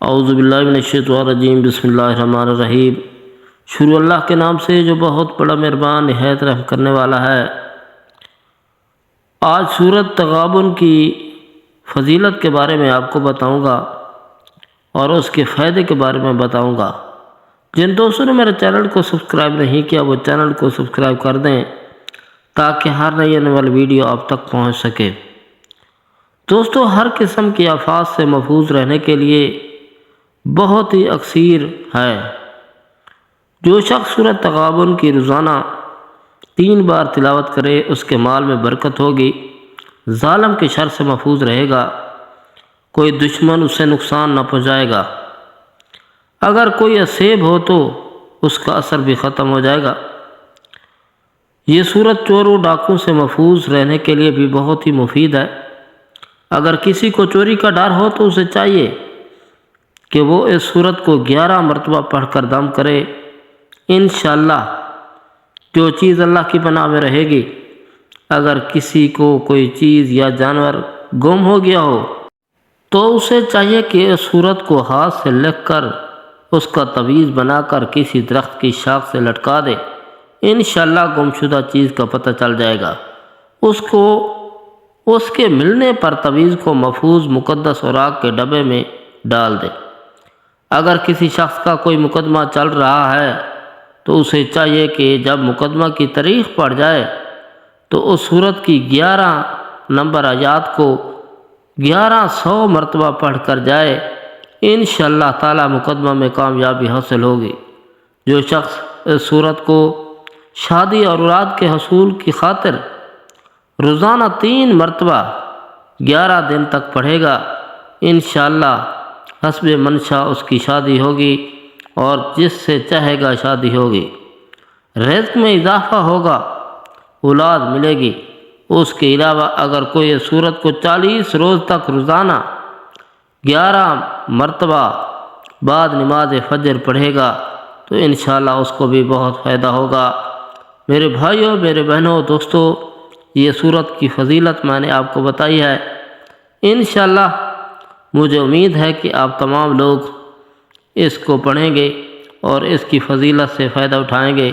اعوذ باللہ من الشیطان الرجیم، بسم اللہ الرحمن الرحیم۔ شروع اللہ کے نام سے جو بہت بڑا مہربان نہایت رحم کرنے والا ہے۔ آج سورۃ تغابن کی فضیلت کے بارے میں آپ کو بتاؤں گا اور اس کے فائدے کے بارے میں بتاؤں گا۔ جن دوستوں نے میرے چینل کو سبسکرائب نہیں کیا وہ چینل کو سبسکرائب کر دیں تاکہ ہر نئی آنے والی ویڈیو آپ تک پہنچ سکے۔ دوستو، ہر قسم کی آفات سے محفوظ رہنے کے لیے بہت ہی اکثیر ہے۔ جو شخص سورۃ تغابن کی روزانہ 3 بار تلاوت کرے اس کے مال میں برکت ہوگی، ظالم کے شر سے محفوظ رہے گا، کوئی دشمن اسے نقصان نہ پہنچائے گا، اگر کوئی اسیب ہو تو اس کا اثر بھی ختم ہو جائے گا۔ یہ سورت چوروں ڈاکوں سے محفوظ رہنے کے لیے بھی بہت ہی مفید ہے۔ اگر کسی کو چوری کا ڈر ہو تو اسے چاہیے کہ وہ اس سورت کو 11 مرتبہ پڑھ کر دم کرے۔ انشاءاللہ جو چیز اللہ کی پناہ میں رہے گی۔ اگر کسی کو کوئی چیز یا جانور گم ہو گیا ہو تو اسے چاہیے کہ اس سورت کو ہاتھ سے لکھ کر اس کا تعویذ بنا کر کسی درخت کی شاخ سے لٹکا دے۔ انشاءاللہ گمشدہ چیز کا پتہ چل جائے گا۔ اس کے ملنے پر تعویذ کو محفوظ مقدس اوراق کے ڈبے میں ڈال دے۔ اگر کسی شخص کا کوئی مقدمہ چل رہا ہے تو اسے چاہیے کہ جب مقدمہ کی تاریخ پڑ جائے تو اس سورت کی 11 نمبر آیات کو 1100 مرتبہ پڑھ کر جائے۔ انشاءاللہ تعالی مقدمہ میں کامیابی حاصل ہوگی۔ جو شخص اس سورت کو شادی اور اولاد کے حصول کی خاطر روزانہ 3 مرتبہ 11 دن تک پڑھے گا، انشاءاللہ حسب منشا اس کی شادی ہوگی اور جس سے چاہے گا شادی ہوگی، رزق میں اضافہ ہوگا، اولاد ملے گی۔ اس کے علاوہ اگر کوئی اس سورت کو 40 روز تک روزانہ 11 مرتبہ بعد نماز فجر پڑھے گا تو انشاءاللہ اس کو بھی بہت فائدہ ہوگا۔ میرے بھائیوں، میرے بہنوں، دوستو، یہ سورت کی فضیلت میں نے آپ کو بتائی ہے۔ انشاءاللہ مجھے امید ہے کہ آپ تمام لوگ اس کو پڑھیں گے اور اس کی فضیلت سے فائدہ اٹھائیں گے۔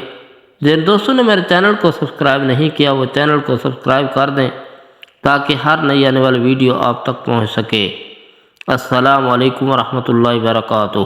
جن دوستوں نے میرے چینل کو سبسکرائب نہیں کیا وہ چینل کو سبسکرائب کر دیں تاکہ ہر نئی آنے والی ویڈیو آپ تک پہنچ سکے۔ السلام علیکم ورحمۃ اللہ وبرکاتہ۔